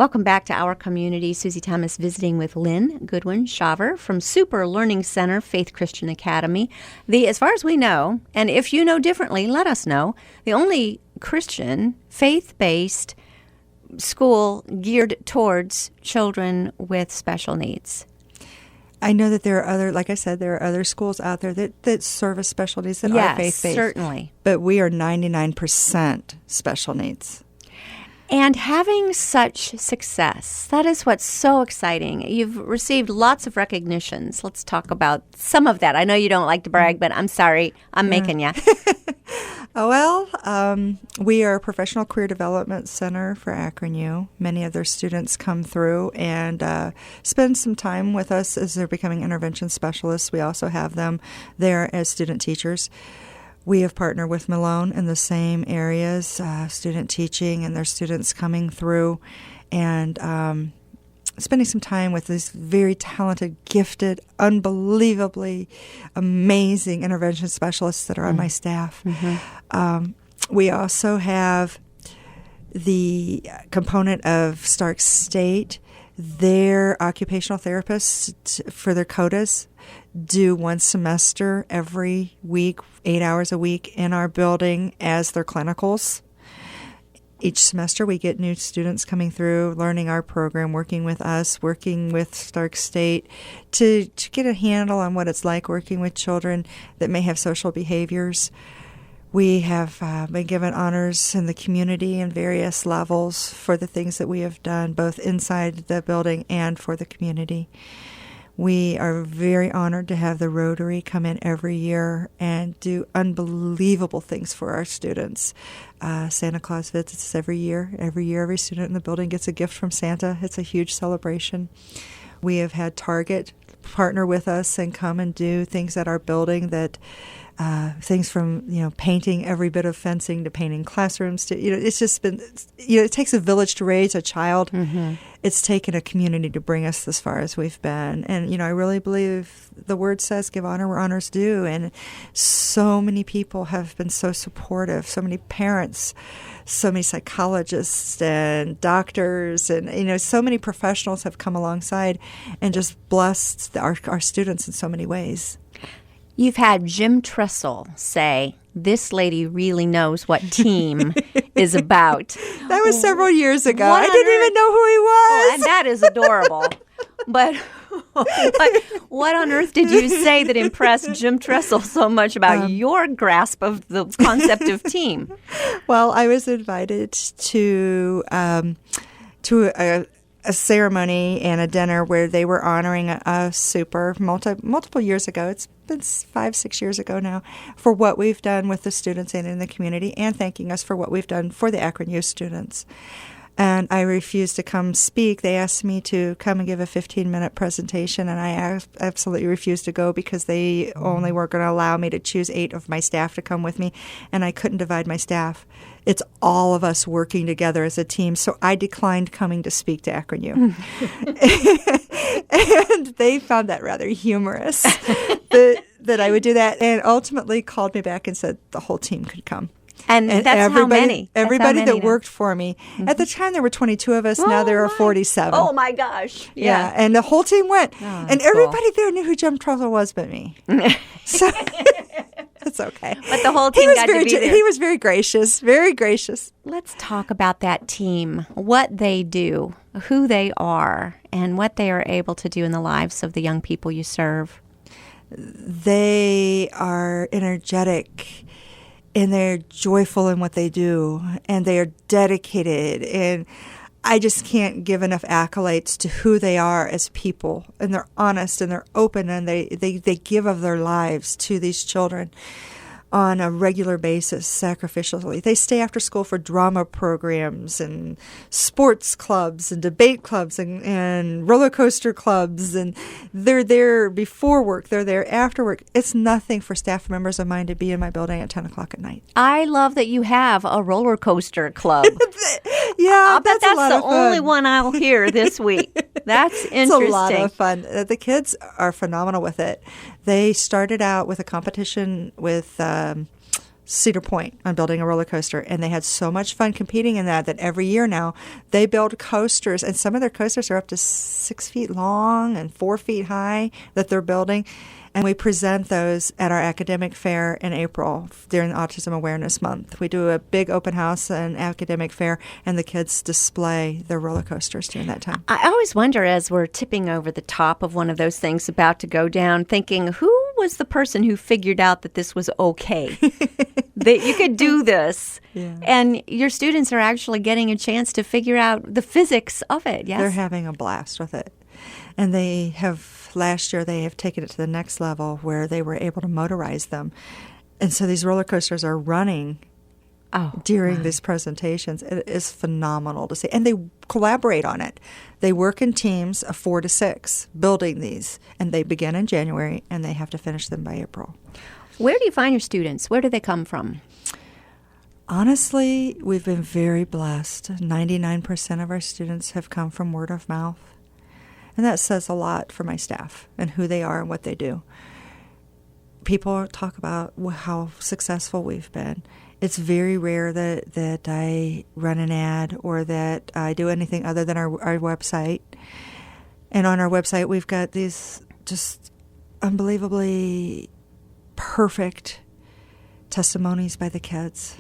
Welcome back to Our Community. Susie Thomas visiting with Lynn Goodwin-Shaver from Super Learning Center, Faith Christian Academy. As far as we know, and if you know differently, let us know, the only Christian, faith-based school geared towards children with special needs. I know that there are other, like I said, there are other schools out there that service special needs that are faith-based. Yes, certainly. But we are 99% special needs. And having such success, that is what's so exciting. You've received lots of recognitions. Let's talk about some of that. I know you don't like to brag, but I'm sorry. I'm making you. We are a professional career development center for Akron U. Many of their students come through and spend some time with us as they're becoming intervention specialists. We also have them there as student teachers. We have partnered with Malone in the same areas, student teaching, and their students coming through and spending some time with these very talented, gifted, unbelievably amazing intervention specialists that are on my staff. Mm-hmm. We also have the component of Stark State. Their occupational therapists for their CODAs do one semester every week, 8 hours a week in our building as their clinicals. Each semester we get new students coming through, learning our program, working with us, working with Stark State to get a handle on what it's like working with children that may have social behaviors. We have been given honors in the community in various levels for the things that we have done, both inside the building and for the community. We are very honored to have the Rotary come in every year and do unbelievable things for our students. Santa Claus visits every year. Every year, every student in the building gets a gift from Santa. It's a huge celebration. We have had Target partner with us and come and do things at our building that things from, painting every bit of fencing to painting classrooms to, it's just been, it takes a village to raise a child. Mm-hmm. It's taken a community to bring us as far as we've been. And, I really believe the word says give honor where honor's due. And so many people have been so supportive, so many parents, so many psychologists and doctors and, so many professionals have come alongside and just blessed our students in so many ways. You've had Jim Tressel say, this lady really knows what team is about. That was several years ago. I didn't even know who he was. Oh, and that is adorable. But what on earth did you say that impressed Jim Tressel so much about your grasp of the concept of team? Well, I was invited to a ceremony and a dinner where they were honoring a super multiple years ago. It's been 5-6 years ago now, for what we've done with the students and in the community, and thanking us for what we've done for the Akron youth students. And I refused to come speak. They asked me to come and give a 15-minute presentation, and I absolutely refused to go because they only were going to allow me to choose 8 of my staff to come with me, and I couldn't divide my staff. It's all of us working together as a team, so I declined coming to speak to Akron U. And they found that rather humorous that I would do that, and ultimately called me back and said the whole team could come. And that's how many? Everybody that worked for me. Mm-hmm. At the time, there were 22 of us. Now there are 47. Oh, my gosh. Yeah. And the whole team went. Oh, and everybody there knew who Jim Tressel was but me. So it's okay. But the whole team got to be there. He was very gracious, very gracious. Let's talk about that team, what they do, who they are, and what they are able to do in the lives of the young people you serve. They are energetic. And they're joyful in what they do, and they are dedicated, and I just can't give enough accolades to who they are as people, and they're honest, and they're open, and they give of their lives to these children on a regular basis, sacrificially. They stay after school for drama programs and sports clubs and debate clubs and roller coaster clubs, and they're there before work, they're there after work. It's nothing for staff members of mine to be in my building at 10 o'clock at night. I love that you have a roller coaster club. Yeah, I bet that's the only one I'll hear this week. That's interesting. It's a lot of fun. The kids are phenomenal with it. They started out with a competition with Cedar Point on building a roller coaster, and they had so much fun competing in that every year now they build coasters, and some of their coasters are up to 6 feet long and 4 feet high that they're building. And we present those at our academic fair in April during Autism Awareness Month. We do a big open house and academic fair, and the kids display their roller coasters during that time. I always wonder, as we're tipping over the top of one of those things about to go down, thinking, who was the person who figured out that this was okay, that you could do this? Yeah. And your students are actually getting a chance to figure out the physics of it, yes? They're having a blast with it. And last year they have taken it to the next level where they were able to motorize them. And so these roller coasters are running during these presentations. It is phenomenal to see. And they collaborate on it. They work in teams of 4 to 6 building these. And they begin in January, and they have to finish them by April. Where do you find your students? Where do they come from? Honestly, we've been very blessed. 99% of our students have come from word of mouth. And that says a lot for my staff and who they are and what they do. People talk about how successful we've been. It's very rare that I run an ad or that I do anything other than our website. And on our website, we've got these just unbelievably perfect testimonies by the kids.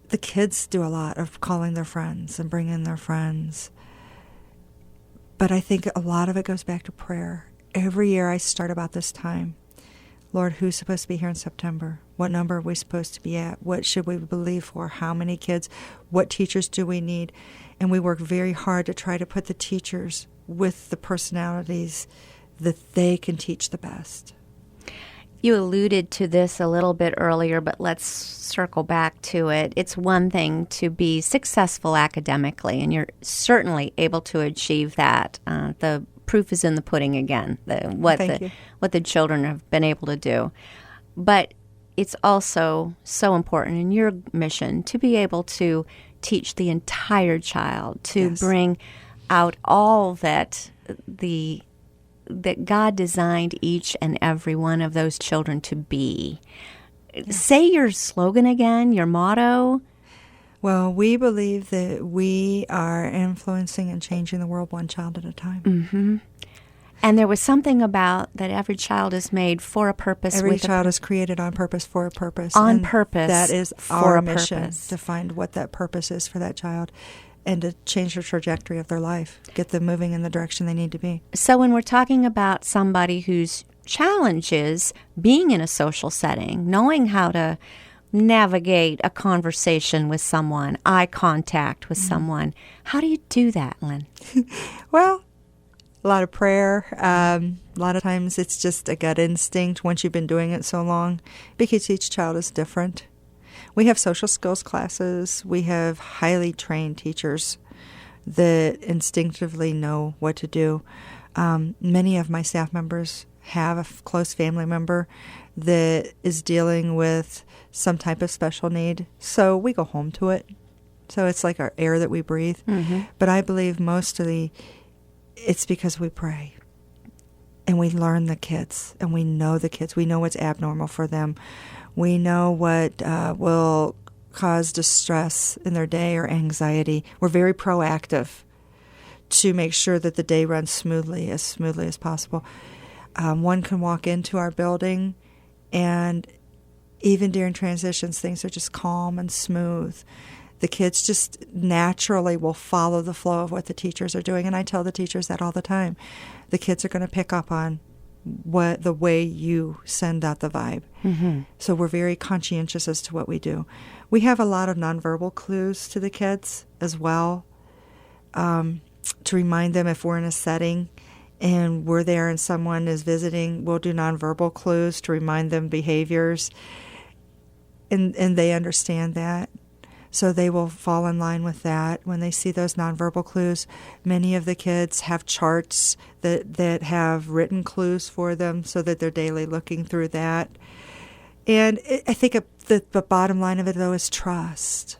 The kids do a lot of calling their friends and bringing their friends. But I think a lot of it goes back to prayer. Every year I start about this time. Lord, who's supposed to be here in September? What number are we supposed to be at? What should we believe for? How many kids? What teachers do we need? And we work very hard to try to put the teachers with the personalities that they can teach the best. You alluded to this a little bit earlier, but let's circle back to it. It's one thing to be successful academically, and you're certainly able to achieve that. The proof is in the pudding again, what the children have been able to do. But it's also so important in your mission to be able to teach the entire child, to bring out all that God designed each and every one of those children to be. Yes. Say your slogan again, your motto. Well, we believe that we are influencing and changing the world one child at a time. Mm-hmm. And there was something about that every child is made for a purpose. Every child is created on purpose for a purpose. On purpose. That is our mission, to find what that purpose is for that child and to change the trajectory of their life, get them moving in the direction they need to be. So when we're talking about somebody whose challenge is being in a social setting, knowing how to navigate a conversation with someone, eye contact with someone, how do you do that, Lynn? Well, a lot of prayer. A lot of times it's just a gut instinct once you've been doing it so long, because each child is different. We have social skills classes. We have highly trained teachers that instinctively know what to do. Many of my staff members have a close family member that is dealing with some type of special need, so we go home to it. So it's like our air that we breathe. Mm-hmm. But I believe mostly it's because we pray. And we learn the kids, and we know the kids. We know what's abnormal for them. We know what will cause distress in their day or anxiety. We're very proactive to make sure that the day runs smoothly as possible. One can walk into our building, and even during transitions, things are just calm and smooth. The kids just naturally will follow the flow of what the teachers are doing, and I tell the teachers that all the time. The kids are going to pick up on the way you send out the vibe. Mm-hmm. So we're very conscientious as to what we do. We have a lot of nonverbal clues to the kids as well, to remind them if we're in a setting and we're there and someone is visiting, we'll do nonverbal clues to remind them behaviors, and they understand that. So they will fall in line with that. When they see those nonverbal clues, many of the kids have charts that have written clues for them so that they're daily looking through that. And I think the bottom line of it, though, is trust.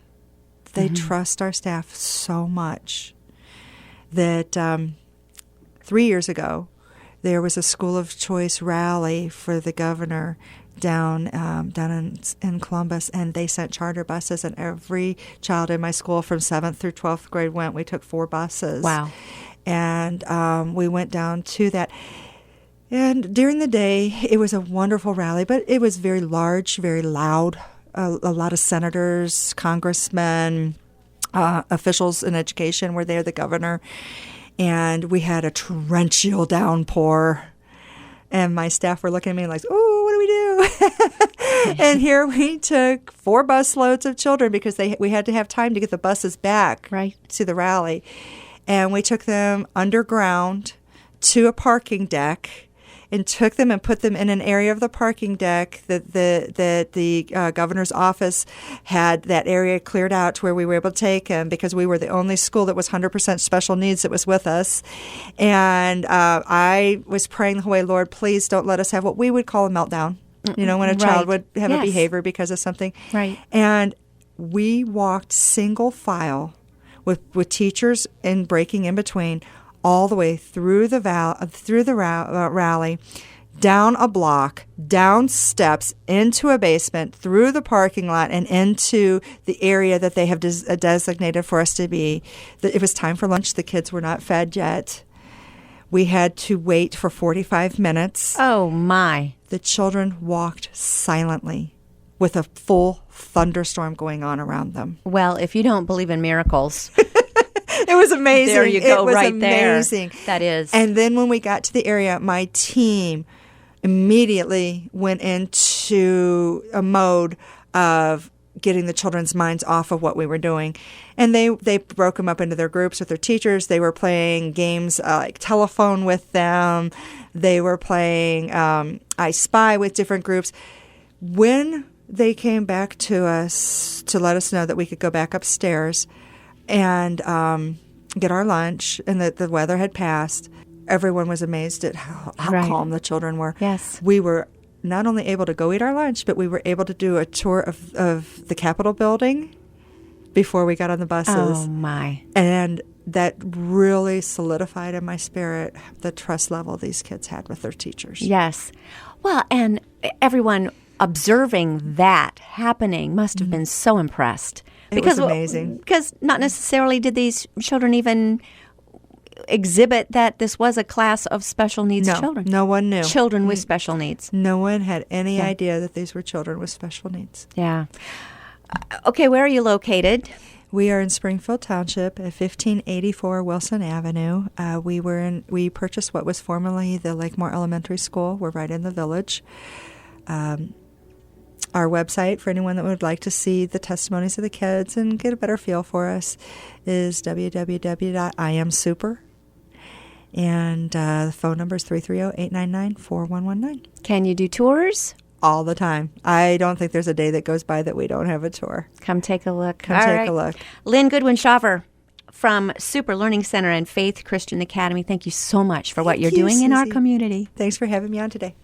They trust our staff so much that 3 years ago, there was a school of choice rally for the governor down in Columbus, and they sent charter buses, and every child in my school from 7th through 12th grade went. We took 4 buses. Wow. And we went down to that. And during the day, it was a wonderful rally, but it was very large, very loud. A lot of senators, congressmen, officials in education were there, the governor. And we had a torrential downpour. And my staff were looking at me like, oh, what do we do? And here we took 4 busloads of children because we had to have time to get the buses back to the rally. And we took them underground to a parking deck and took them and put them in an area of the parking deck that the governor's office had that area cleared out to where we were able to take them because we were the only school that was 100% special needs that was with us. And I was praying the whole way, Lord, please don't let us have what we would call a meltdown, when a child would have a behavior because of something. Right. And we walked single file with teachers and breaking in between, all the way through the rally, down a block, down steps, into a basement, through the parking lot, and into the area that they have designated for us to be. It was time for lunch. The kids were not fed yet. We had to wait for 45 minutes. Oh, my. The children walked silently with a full thunderstorm going on around them. Well, if you don't believe in miracles... It was amazing. There you go, it was right amazing. There. That is. And then when we got to the area, my team immediately went into a mode of getting the children's minds off of what we were doing. And they broke them up into their groups with their teachers. They were playing games like telephone with them. They were playing I Spy with different groups. When they came back to us to let us know that we could go back upstairs and get our lunch, and that the weather had passed, everyone was amazed at how calm the children were. Yes. We were not only able to go eat our lunch, but we were able to do a tour of the Capitol building before we got on the buses. Oh, my. And that really solidified in my spirit the trust level these kids had with their teachers. Yes. Well, and everyone observing that happening must have been so impressed. It was amazing. Because not necessarily did these children even exhibit that this was a class of special needs children. No one knew. Children with special needs. No one had any idea that these were children with special needs. Yeah. Okay, where are you located? We are in Springfield Township at 1584 Wilson Avenue. We purchased what was formerly the Lakemore Elementary School. We're right in the village. Our website, for anyone that would like to see the testimonies of the kids and get a better feel for us, is www.iamsuper. And the phone number is 330-899-4119. Can you do tours? All the time. I don't think there's a day that goes by that we don't have a tour. Come take a look. Come take a look. Lynn Goodwin-Shaver from Super Learning Center and Faith Christian Academy, thank you so much for what you're doing in our community. Thanks for having me on today.